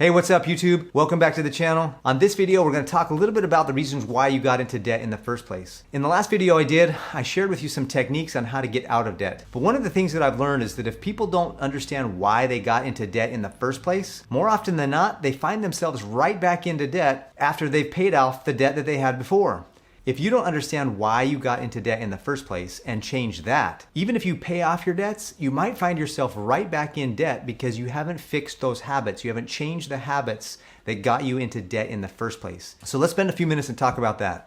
Hey, what's up YouTube? Welcome back to the channel. On this video, we're going to talk a little bit about the reasons why you got into debt in the first place. In the last video I shared with you some techniques on how to get out of debt. But one of the things that I've learned is that if people don't understand why they got into debt in the first place, more often than not, they find themselves right back into debt after they've paid off the debt that they had before. If you don't understand why you got into debt in the first place and change that, even if you pay off your debts, you might find yourself right back in debt because you haven't fixed those habits. You haven't changed the habits that got you into debt in the first place. So let's spend a few minutes and talk about that.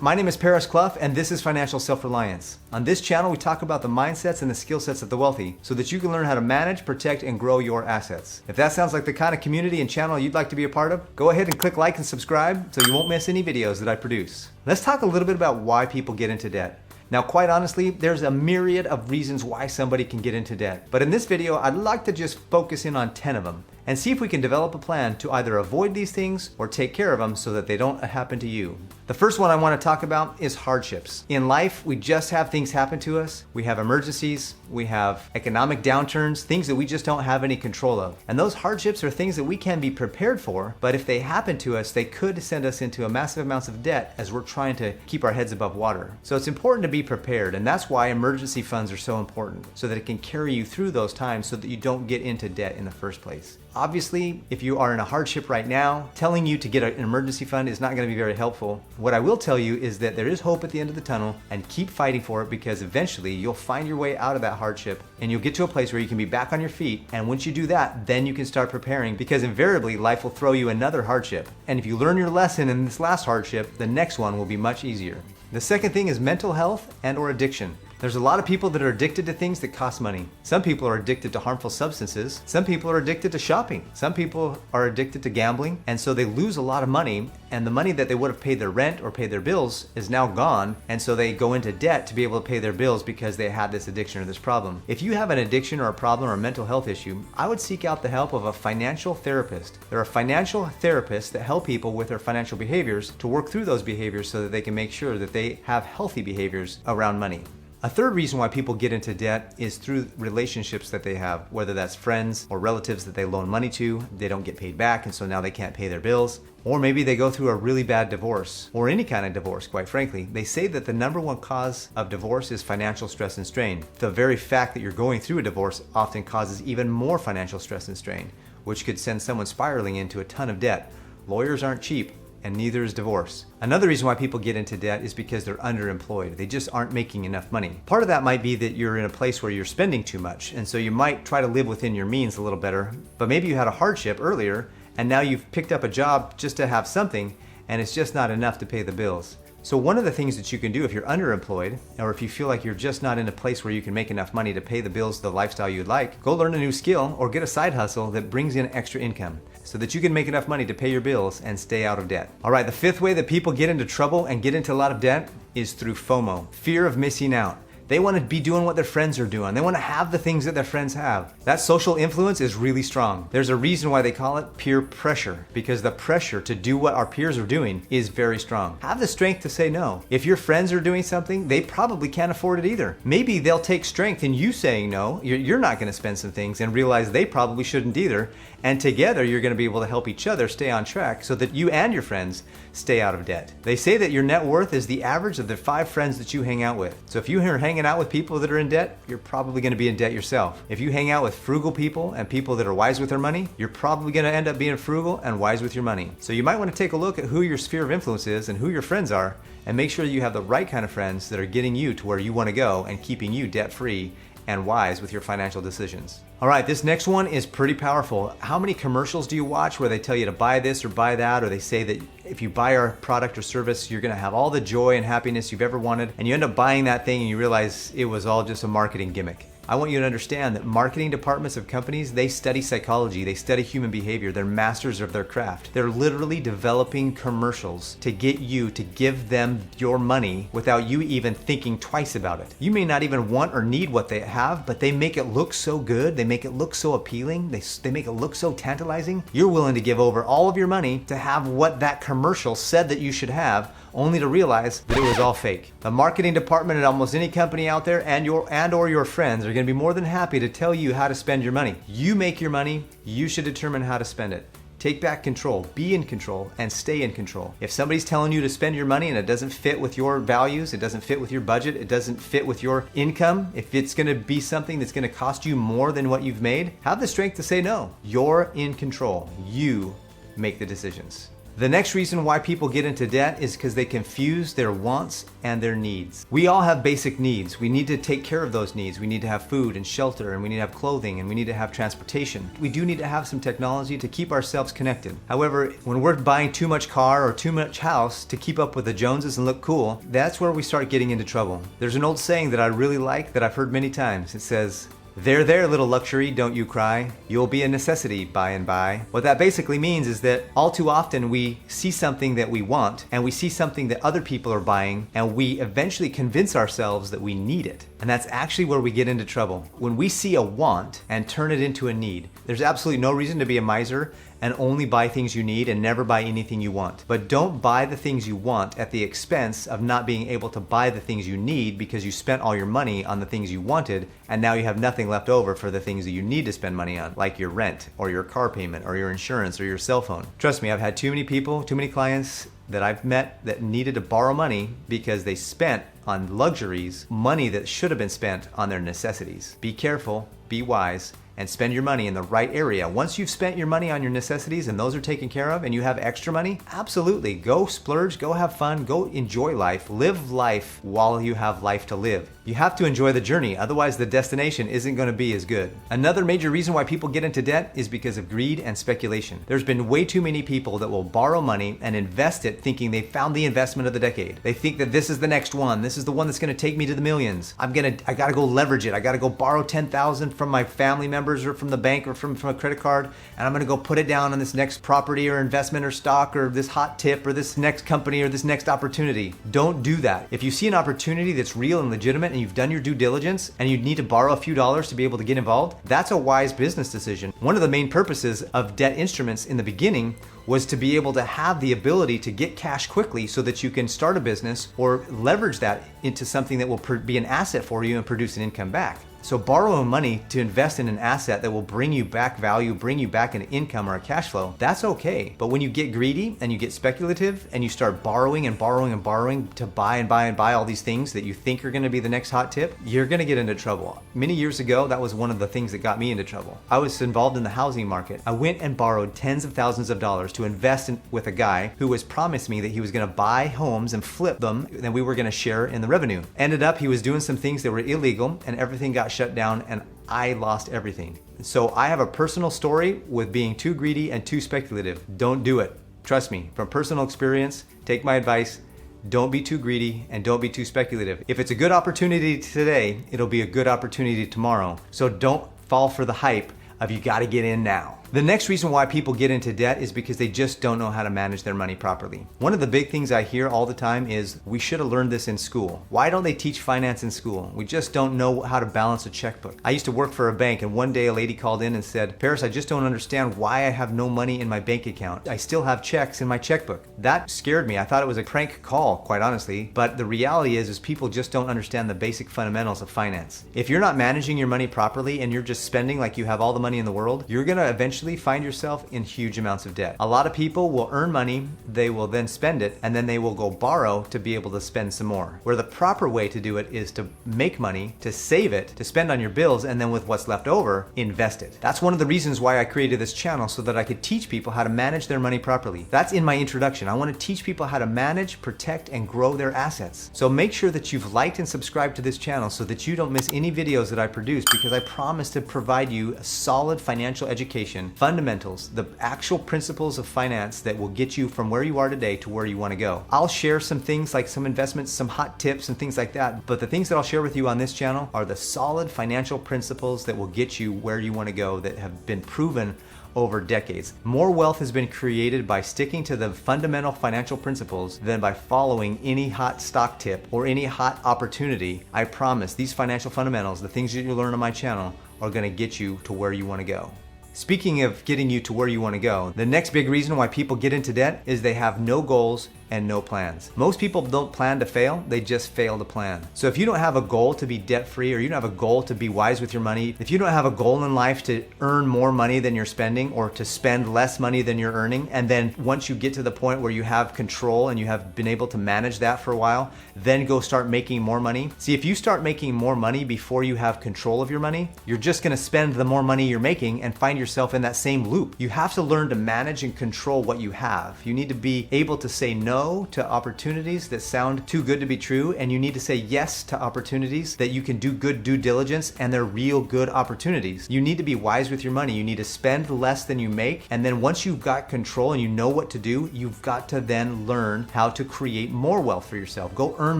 My name is Paris Clough, and this is Financial Self-Reliance. On this channel, we talk about the mindsets and the skill sets of the wealthy so that you can learn how to manage, protect, and grow your assets. If that sounds like the kind of community and channel you'd like to be a part of, go ahead and click like and subscribe so you won't miss any videos that I produce. Let's talk a little bit about why people get into debt. Now, quite honestly, there's a myriad of reasons why somebody can get into debt. But in this video, I'd like to just focus in on 10 of them and see if we can develop a plan to either avoid these things or take care of them so that they don't happen to you. The first one I want to talk about is hardships. In life, we just have things happen to us. We have emergencies, we have economic downturns, things that we just don't have any control of. And those hardships are things that we can be prepared for, but if they happen to us, they could send us into a massive amounts of debt as we're trying to keep our heads above water. So it's important to be prepared, and that's why emergency funds are so important, so that it can carry you through those times so that you don't get into debt in the first place. Obviously, if you are in a hardship right now, telling you to get an emergency fund is not going to be very helpful. What I will tell you is that there is hope at the end of the tunnel, and keep fighting for it, because eventually you'll find your way out of that hardship and you'll get to a place where you can be back on your feet. And once you do that, then you can start preparing, because invariably life will throw you another hardship. And if you learn your lesson in this last hardship, the next one will be much easier. The second thing is mental health and/or addiction. There's a lot of people that are addicted to things that cost money. Some people are addicted to harmful substances. Some people are addicted to shopping. Some people are addicted to gambling, and so they lose a lot of money, and the money that they would have paid their rent or paid their bills is now gone, and so they go into debt to be able to pay their bills because they had this addiction or this problem. If you have an addiction or a problem or a mental health issue, I would seek out the help of a financial therapist. There are financial therapists that help people with their financial behaviors to work through those behaviors so that they can make sure that they have healthy behaviors around money. A third reason why people get into debt is through relationships that they have, whether that's friends or relatives that they loan money to, they don't get paid back, and so now they can't pay their bills. Or maybe they go through a really bad divorce, or any kind of divorce, quite frankly. They say that the number one cause of divorce is financial stress and strain. The very fact that you're going through a divorce often causes even more financial stress and strain, which could send someone spiraling into a ton of debt. Lawyers aren't cheap, and neither is divorce. Another reason why people get into debt is because they're underemployed. They just aren't making enough money. Part of that might be that you're in a place where you're spending too much, and so you might try to live within your means a little better, but maybe you had a hardship earlier, and now you've picked up a job just to have something, and it's just not enough to pay the bills. So one of the things that you can do if you're underemployed, or if you feel like you're just not in a place where you can make enough money to pay the bills, the lifestyle you'd like, go learn a new skill or get a side hustle that brings in extra income so that you can make enough money to pay your bills and stay out of debt. All right, the fifth way that people get into trouble and get into a lot of debt is through FOMO, fear of missing out. They want to be doing what their friends are doing. They want to have the things that their friends have. That social influence is really strong. There's a reason why they call it peer pressure, because the pressure to do what our peers are doing is very strong. Have the strength to say no. If your friends are doing something, they probably can't afford it either. Maybe they'll take strength in you saying no. You're not going to spend some things and realize they probably shouldn't either. And together you're going to be able to help each other stay on track so that you and your friends stay out of debt. They say that your net worth is the average of the 5 friends that you hang out with. So if you're hanging out with people that are in debt, you're probably going to be in debt yourself. If you hang out with frugal people and people that are wise with their money, you're probably going to end up being frugal and wise with your money. So you might want to take a look at who your sphere of influence is and who your friends are, and make sure that you have the right kind of friends that are getting you to where you want to go and keeping you debt-free and wise with your financial decisions. All right, this next one is pretty powerful. How many commercials do you watch where they tell you to buy this or buy that, or they say that if you buy our product or service, you're gonna have all the joy and happiness you've ever wanted, and you end up buying that thing and you realize it was all just a marketing gimmick? I want you to understand that marketing departments of companies, they study psychology, they study human behavior, they're masters of their craft. They're literally developing commercials to get you to give them your money without you even thinking twice about it. You may not even want or need what they have, but they make it look so good, they make it look so appealing, they make it look so tantalizing, you're willing to give over all of your money to have what that commercial said that you should have, only to realize that it was all fake. The marketing department at almost any company out there and or your friends are going to be more than happy to tell you how to spend your money. You make your money, you should determine how to spend it. Take back control, be in control, and stay in control. If somebody's telling you to spend your money and it doesn't fit with your values, it doesn't fit with your budget, it doesn't fit with your income, if it's gonna be something that's gonna cost you more than what you've made, have the strength to say no. You're in control. You make the decisions. The next reason why people get into debt is because they confuse their wants and their needs. We all have basic needs. We need to take care of those needs. We need to have food and shelter, and we need to have clothing, and we need to have transportation. We do need to have some technology to keep ourselves connected. However, when we're buying too much car or too much house to keep up with the Joneses and look cool, that's where we start getting into trouble. There's an old saying that I really like that I've heard many times. It says, there, little luxury, don't you cry. You'll be a necessity by and by. What that basically means is that all too often we see something that we want and we see something that other people are buying and we eventually convince ourselves that we need it. And that's actually where we get into trouble. When we see a want and turn it into a need, there's absolutely no reason to be a miser and only buy things you need and never buy anything you want. But don't buy the things you want at the expense of not being able to buy the things you need because you spent all your money on the things you wanted and now you have nothing left over for the things that you need to spend money on, like your rent or your car payment or your insurance or your cell phone. Trust me, I've had too many people, too many clients that I've met that needed to borrow money because they spent on luxuries money that should have been spent on their necessities. Be careful, be wise, and spend your money in the right area. Once you've spent your money on your necessities and those are taken care of and you have extra money, absolutely, go splurge, go have fun, go enjoy life, live life while you have life to live. You have to enjoy the journey, otherwise the destination isn't gonna be as good. Another major reason why people get into debt is because of greed and speculation. There's been way too many people that will borrow money and invest it thinking they found the investment of the decade. They think that this is the next one, this is the one that's gonna take me to the millions. I gotta go leverage it, I gotta go borrow 10,000 from my family members or from the bank or from a credit card, and I'm gonna go put it down on this next property or investment or stock or this hot tip or this next company or this next opportunity. Don't do that. If you see an opportunity that's real and legitimate and you've done your due diligence and you need to borrow a few dollars to be able to get involved, that's a wise business decision. One of the main purposes of debt instruments in the beginning was to be able to have the ability to get cash quickly so that you can start a business or leverage that into something that will be an asset for you and produce an income back. So borrowing money to invest in an asset that will bring you back value, bring you back an income or a cash flow, that's okay. But when you get greedy and you get speculative and you start borrowing and borrowing and borrowing to buy and buy and buy all these things that you think are gonna be the next hot tip, you're gonna get into trouble. Many years ago, that was one of the things that got me into trouble. I was involved in the housing market. I went and borrowed tens of thousands of dollars to invest with a guy who was promised me that he was gonna buy homes and flip them and we were gonna share in the revenue. Ended up, he was doing some things that were illegal and everything got shut down and I lost everything. So I have a personal story with being too greedy and too speculative. Don't do it. Trust me, from personal experience, take my advice. Don't be too greedy and don't be too speculative. If it's a good opportunity today, it'll be a good opportunity tomorrow. So don't fall for the hype of you gotta get in now. The next reason why people get into debt is because they just don't know how to manage their money properly. One of the big things I hear all the time is, we should have learned this in school. Why don't they teach finance in school? We just don't know how to balance a checkbook. I used to work for a bank and one day a lady called in and said, Paris, I just don't understand why I have no money in my bank account. I still have checks in my checkbook. That scared me. I thought it was a prank call, quite honestly. But the reality is people just don't understand the basic fundamentals of finance. If you're not managing your money properly and you're just spending like you have all the money in the world, you're gonna eventually find yourself in huge amounts of debt. A lot of people will earn money, they will then spend it, and then they will go borrow to be able to spend some more. Where the proper way to do it is to make money, to save it, to spend on your bills, and then with what's left over, invest it. That's one of the reasons why I created this channel, so that I could teach people how to manage their money properly. That's in my introduction. I want to teach people how to manage, protect, and grow their assets. So make sure that you've liked and subscribed to this channel so that you don't miss any videos that I produce, because I promise to provide you a solid financial education, fundamentals, the actual principles of finance that will get you from where you are today to where you want to go. I'll share some things like some investments, some hot tips and things like that, but the things that I'll share with you on this channel are the solid financial principles that will get you where you want to go, that have been proven over decades. More wealth has been created by sticking to the fundamental financial principles than by following any hot stock tip or any hot opportunity. I promise these financial fundamentals, the things that you learn on my channel, are going to get you to where you want to go. Speaking of getting you to where you want to go, the next big reason why people get into debt is they have no goals and no plans. Most people don't plan to fail, they just fail to plan. So if you don't have a goal to be debt-free, or you don't have a goal to be wise with your money, if you don't have a goal in life to earn more money than you're spending or to spend less money than you're earning, and then once you get to the point where you have control and you have been able to manage that for a while, then go start making more money. See, if you start making more money before you have control of your money, you're just gonna spend the more money you're making and find yourself in that same loop. You have to learn to manage and control what you have. You need to be able to say no to opportunities that sound too good to be true, and you need to say yes to opportunities that you can do good due diligence and they're real good opportunities. You need to be wise with your money. You need to spend less than you make, and then once you've got control and you know what to do, you've got to then learn how to create more wealth for yourself. Go earn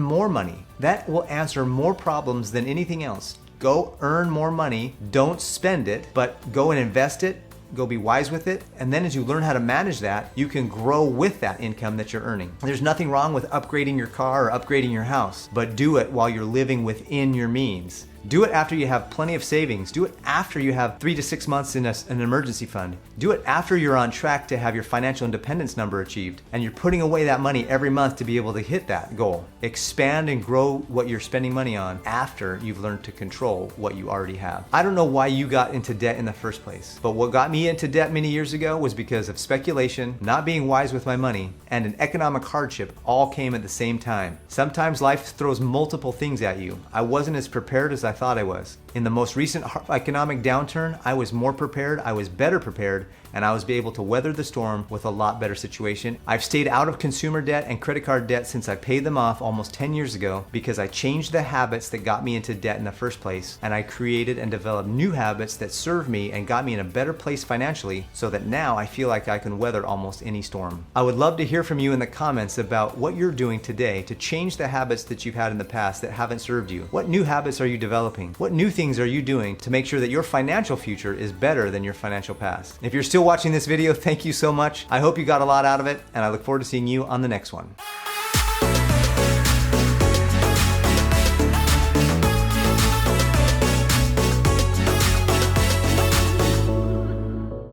more money. That will answer more problems than anything else. Go earn more money, don't spend it, but go and invest it, go be wise with it, and then as you learn how to manage that, you can grow with that income that you're earning. There's nothing wrong with upgrading your car or upgrading your house, but do it while you're living within your means. Do it after you have plenty of savings. Do it after you have 3 to 6 months in an emergency fund. Do it after you're on track to have your financial independence number achieved and you're putting away that money every month to be able to hit that goal. Expand and grow what you're spending money on after you've learned to control what you already have. I don't know why you got into debt in the first place, but what got me into debt many years ago was because of speculation, not being wise with my money, and an economic hardship all came at the same time. Sometimes life throws multiple things at you. I wasn't as prepared as I thought I was. In the most recent economic downturn, I was more prepared, I was better prepared, and I was able to weather the storm with a lot better situation. I've stayed out of consumer debt and credit card debt since I paid them off almost 10 years ago because I changed the habits that got me into debt in the first place, and I created and developed new habits that serve me and got me in a better place financially so that now I feel like I can weather almost any storm. I would love to hear from you in the comments about what you're doing today to change the habits that you've had in the past that haven't served you. What new habits are you developing? What new things are you doing to make sure that your financial future is better than your financial past? If you're still watching this video, thank you so much. I hope you got a lot out of it, and I look forward to seeing you on the next one.